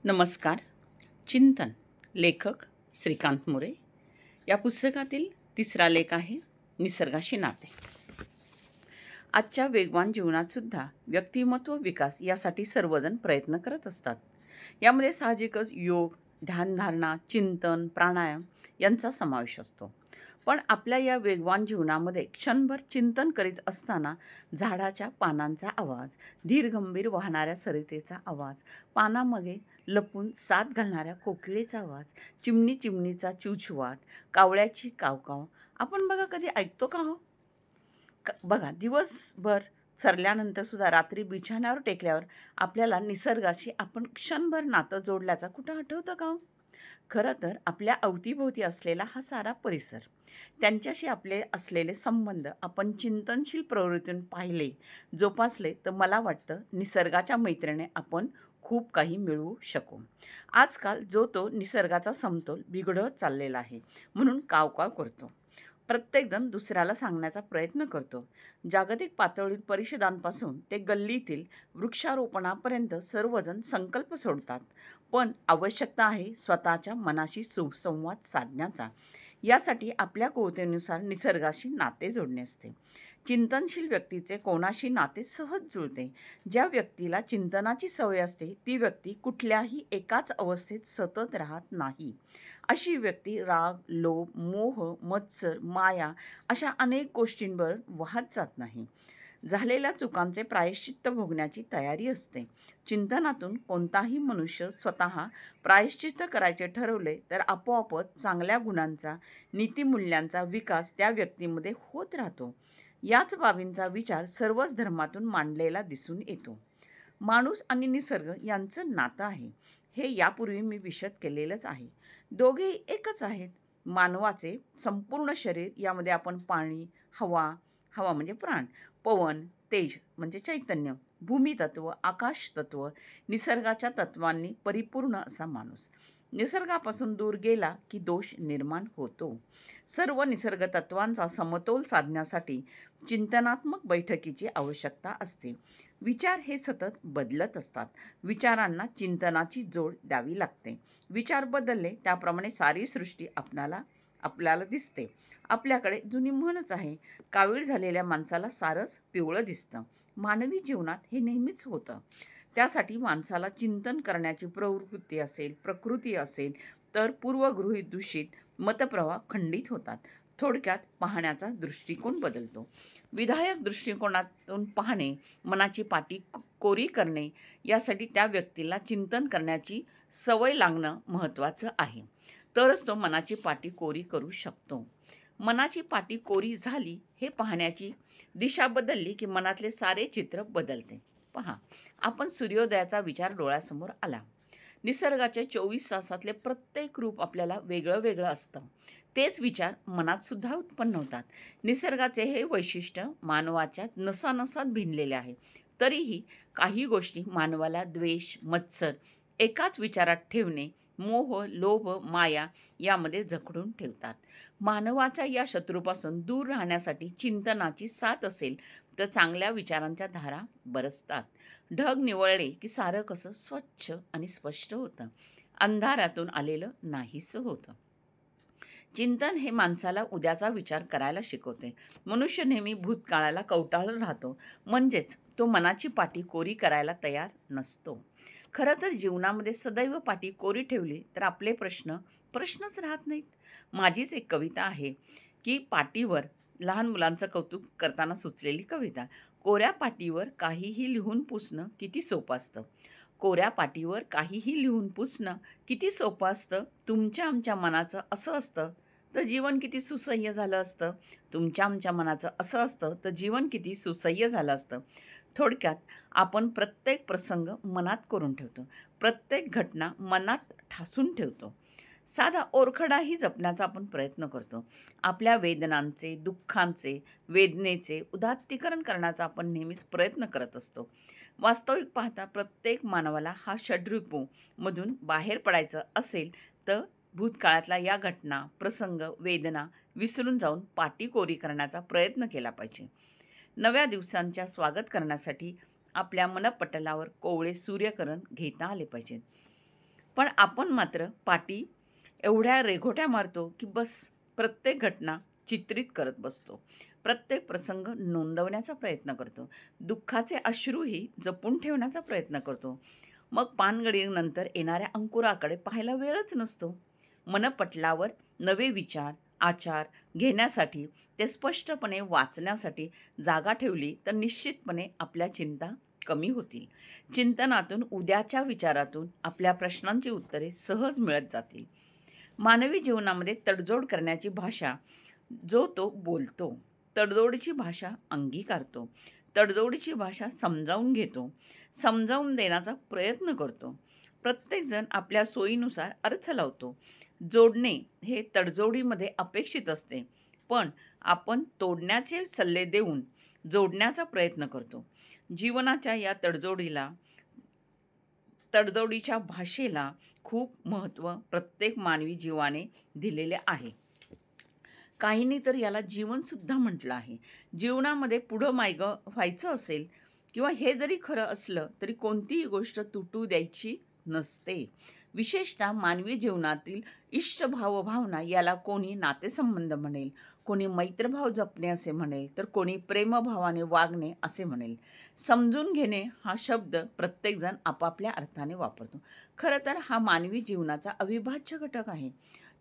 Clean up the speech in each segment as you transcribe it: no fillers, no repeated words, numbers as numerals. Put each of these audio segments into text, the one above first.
नमस्कार. चिंतन, लेखक श्रीकांत मोरे. या पुस्तकातील तिसरा लेख आहे निसर्गाशी नाते. आजच्या वेगवान जीवनात सुद्धा व्यक्तिमत्व विकास यासाठी सर्वजण प्रयत्न करत असतात. यामध्ये साहजिकच योग, ध्यानधारणा, चिंतन, प्राणायाम यांचा समावेश असतो. पण आपल्या या वेगवान जीवनामध्ये क्षणभर चिंतन करीत असताना झाडाच्या पानांचा आवाज, धीरगंभीर वाहणाऱ्या सरितेचा आवाज, पानामागे लपून साद घालणाऱ्या कोकिळेचा आवाज, चिमणीचा चिवचिवाट, कावळ्याची कावकाव आपण बघा कधी ऐकतो का हो? बघा दिवसभर सरल्यानंतर सुद्धा रात्री बिछाण्यावर टेकल्यावर आपल्याला निसर्गाशी आपण क्षणभर नातं जोडल्याचा कुठं आठवतं का हो? खरं तर आपल्या अवतीभोवती असलेला हा सारा परिसर, त्यांच्याशी आपले असलेले संबंध आपण चिंतनशील प्रवृत्तीतून पाहिले, जोपासले तर मला वाटतं निसर्गाच्या मैत्रीने आपण खूप काही मिळवू शकू. आजकाल जो तो निसर्गाचा समतोल बिघडत चाललेला आहे म्हणून कावकाव करतो. प्रत्येकजण दुसऱ्याला सांगण्याचा प्रयत्न करतो. जागतिक पातळीवर परिषदांपासून ते गल्लीतील वृक्षारोपणापर्यंत सर्वजण संकल्प सोडतात. पण आवश्यकता आहे स्वतःच्या मनाशी सुसंवाद साधण्याचा. यासाठी आपल्या कुवतेनुसार निसर्गाशी नाते जोडणे असते. चिंतनशील व्यक्तीचे कोणाशी नाते सहज जुळते. ज्या व्यक्तीला चिंतनाची सवय असते ती व्यक्ती कुठल्याही एकाच अवस्थेत सतत राहत नाही. अशी व्यक्ती राग, लोभ, मोह, मत्सर, माया अशा अनेक गोष्टींवर वाहत जात नाही. झालेल्या चुकांचे प्रायश्चित्त भोगण्याची तयारी असते. चिंतनातून कोणताही मनुष्य स्वतः प्रायश्चित्त करायचे ठरवले तर आपोआपच चांगल्या गुणांचा, नीतिमूल्यांचा विकास त्या व्यक्तीमध्ये होत राहतो. याच बाबींचा विचार सर्वच धर्मातून मांडलेला दिसून येतो. माणूस आणि निसर्ग यांचं नातं आहे हे यापूर्वी मी विशद केलेलंच आहे. दोघेही एकच आहेत. मानवाचे संपूर्ण शरीर, यामध्ये आपण पाणी, हवा, हवा म्हणजे प्राण, पवन, तेज म्हणजे चैतन्य, भूमितत्व, आकाश तत्व, निसर्गाच्या तत्वांनी परिपूर्ण असा माणूस. निसर्गापासून दूर गेला की दोष निर्माण होतो. सर्व निसर्ग तत्वांचा समतोल साधण्यासाठी चिंतनात्मक बैठकीची आवश्यकता असते. विचार हे सतत बदलत असतात. विचारांना चिंतनाची जोड द्यावी लागते. विचार बदलले त्याप्रमाणे सारी सृष्टी आपल्याला दिसते. आपल्याकडे जुनी म्हणच आहे, कावीळ झालेल्या माणसाला सारच पिवळं दिसतं. मानवी जीवनात हे नेहमीच होतं. त्यासाठी माणसाला चिंतन करण्याची प्रवृत्ती असेल, प्रकृती असेल तर पूर्वगृहीत दूषित मतप्रवाह खंडित होतात. थोडक्यात पाहण्याचा दृष्टिकोन बदलतो. विधायक दृष्टिकोनातून पाहणे, मनाची पाटी कोरी करणे, यासाठी त्या व्यक्तीला चिंतन करण्याची सवय लागणं महत्त्वाचं आहे. तरच तो मनाची पाटी कोरी करू शकतो. मनाची पाटी कोरी झाली, हे पाहण्याची दिशा बदलली की मनातले सारे चित्र बदलते. पहा, आपण सूर्योदयाचा विचार डोळ्यासमोर आला. निसर्गाच्या 24 तासातले प्रत्येक रूप आपल्याला वेगळं वेगळं असतं. तेच विचार मनात सुद्धा उत्पन्न होतात. निसर्गाचे हे वैशिष्ट्य मानवाच्या नसानसात भिनलेले आहे. तरीही काही गोष्टी मानवाला द्वेष, मत्सर, एकाच विचारात ठेवणे, मोह, लोभ, माया यामध्ये जखडून ठेवतात. मानवाच्या या शत्रूपासून दूर राहण्यासाठी चिंतनाची साथ असेल तर चांगल्या विचारांच्या धारा बरसतात. ढग निवळले की सारं कसं स्वच्छ आणि स्पष्ट होतं. अंधारातून आलेलं नाहीसं होतं. चिंतन हे माणसाला उद्याचा विचार करायला शिकवते. मनुष्य नेहमी भूतकाळाला कवटाळून राहतो, म्हणजेच तो मनाची पाटी कोरी करायला तयार नसतो. खरं तर जीवनामध्ये सदैव पाटी कोरी ठेवली तर आपले प्रश्नच राहत नाहीत. माझीच एक कविता आहे की पाटीवर, लहान मुलांचं कौतुक करताना सुचलेली कविता. कोऱ्या पाटीवर काहीही लिहून पुसणं किती सोपं असतं. कोऱ्या पाटीवर काहीही लिहून पुसणं किती सोपं असतं. तुमच्या आमच्या मनाचं असं असतं तर जीवन किती सुसह्य झालं असतं. तुमच्या आमच्या मनाचं असं असतं तर जीवन किती सुसह्य झालं असतं. थोडक्यात आपण प्रत्येक प्रसंग मनात करून ठेवतो. प्रत्येक घटना मनात ठासून ठेवतो. साधा ओरखडाही जपण्याचा आपण प्रयत्न करतो. आपल्या वेदनांचे, दुःखांचे, वेदनेचे उदात्तीकरण करण्याचा आपण नेहमीच प्रयत्न करत असतो. वास्तविक पाहता प्रत्येक मानवाला हा षड्रिपू मधून बाहेर पडायचं असेल तर भूतकाळातल्या या घटना, प्रसंग, वेदना विसरून जाऊन पाटी कोरी करण्याचा प्रयत्न केला पाहिजे. नव्या दिवसांच्या स्वागत करण्यासाठी आपल्या मनपटलावर कोवळे सूर्यकिरण घेता आले पाहिजेत. पण आपण मात्र पाठी एवढ्या रेघोट्या मारतो की बस प्रत्येक घटना चित्रित करत बसतो. प्रत्येक प्रसंग नोंदवण्याचा प्रयत्न करतो. दुःखाचे अश्रूही जपून ठेवण्याचा प्रयत्न करतो. मग पानगडीनंतर येणाऱ्या अंकुराकडे पाहायला वेळच नसतो. मनपटलावर नवे विचार, आचार घेण्यासाठी, ते स्पष्टपणे वाचण्यासाठी जागा ठेवली तर निश्चितपणे आपल्या चिंता कमी होतील. चिंतनातून, उद्याच्या विचारातून आपल्या प्रश्नांची उत्तरे सहज मिळत जातील. मानवी जीवनामध्ये तडजोड करण्याची भाषा जो तो बोलतो, तडजोडीची भाषा अंगीकारतो, तडजोडीची भाषा समजावून घेतो, समजावून देण्याचा प्रयत्न करतो. प्रत्येकजण आपल्या सोयीनुसार अर्थ लावतो. जोडणे हे तडजोडीमध्ये अपेक्षित असते, पण आपण तोडण्याचे सल्ले देऊन जोडण्याचा प्रयत्न करतो. जीवनाच्या या तडजोडीच्या भाषेला खूप महत्त्व प्रत्येक मानवी जीवाने दिलेले आहे. काहींनी तर याला जीवनसुद्धा म्हटलं आहे. जीवनामध्ये पुढं मागं व्हायचं असेल किंवा हे जरी खरं असलं तरी कोणतीही गोष्ट तुटू द्यायची नसते. विशेषतः मानवी जीवनातील इष्टभावभावना याला कोणी नातेसंबंध म्हणेल, कोणी मैत्रभाव जपणे असे म्हणेल, तर कोणी प्रेमभावाने वागणे असे म्हणेल. समजून घेणे हा शब्द प्रत्येकजण आपापल्या अर्थाने वापरतो. खरं तर हा मानवी जीवनाचा अविभाज्य घटक आहे.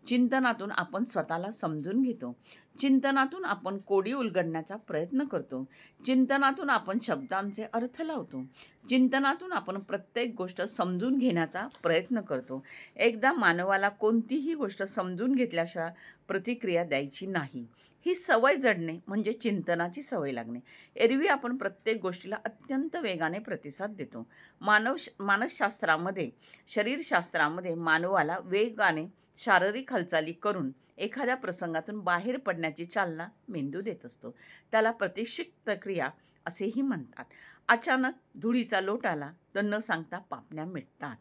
चिंतनातून आपण स्वतःला समजून घेतो. चिंतनातून आपण कोडी उलगडण्याचा प्रयत्न करतो. चिंतनातून आपण शब्दांचे अर्थ लावतो. चिंतनातून आपण प्रत्येक गोष्ट समजून घेण्याचा प्रयत्न करतो. एकदा मानवाला कोणतीही गोष्ट समजून घेतल्याशिवाय प्रतिक्रिया द्यायची नाही. ही सवय जडणे म्हणजे चिंतनाची सवय लागणे. एरवी आपण प्रत्येक गोष्टीला अत्यंत वेगाने प्रतिसाद देतो. मानसशास्त्रामध्ये, शरीरशास्त्रामध्ये मानवाला वेगाने शारीरिक हालचाली करून एखाद्या प्रसंगातून बाहेर पडण्याची चालना मेंदू देत असतो. त्याला प्रतिक्षिप्त क्रिया असेही म्हणतात. अचानक धुळीचा लोट आला तर न सांगता पापण्या मिटतात.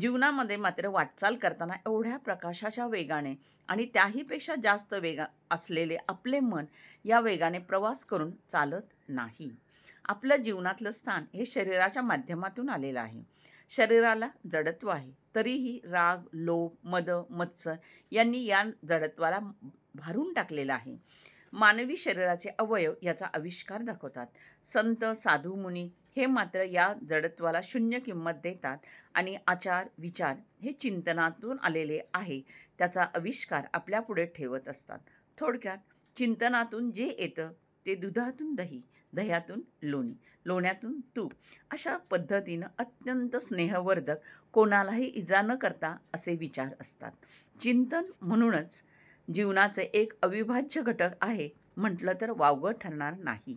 जीवनामध्ये मात्र वाटचाल करताना एवढ्या प्रकाशाच्या वेगाने आणि त्याहीपेक्षा जास्त वेग असलेले आपले मन या वेगाने प्रवास करून चालत नाही. आपलं जीवनातलं स्थान हे शरीराच्या माध्यमातून आलेलं आहे. शरीराला जडत्व आहे, तरीही राग, लोभ, मद, मत्सर यांनी या जडत्वाला भारून टाकलेलं आहे. मानवी शरीराचे अवयव याचा आविष्कार दाखवतात. संत, साधू, मुनी हे मात्र या जडत्वाला शून्य किंमत देतात आणि आचार, विचार हे चिंतनातून आलेले आहे त्याचा आविष्कार आपल्यापुढे ठेवत असतात. थोडक्यात चिंतनातून जे येतं ते दुधातून दही, दह्यातून लोणी, लोण्यातून तूप अशा पद्धतीनं अत्यंत स्नेहवर्धक, कोणालाही इजा न करता असे विचार असतात. चिंतन म्हणूनच जीवनाचे एक अविभाज्य घटक आहे म्हटलं तर वावगं ठरणार नाही.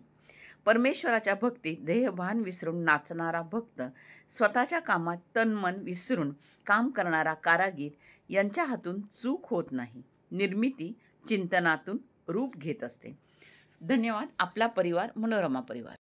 परमेश्वराच्या भक्तीत देहभान विसरून नाचणारा भक्त, स्वतःच्या कामात तन-मन विसरून काम करणारा कारागीर यांच्या हातून चूक होत नाही. निर्मिती चिंतनातून रूप घेत असते. धन्यवाद. आपला परिवार, मनोरमा परिवार.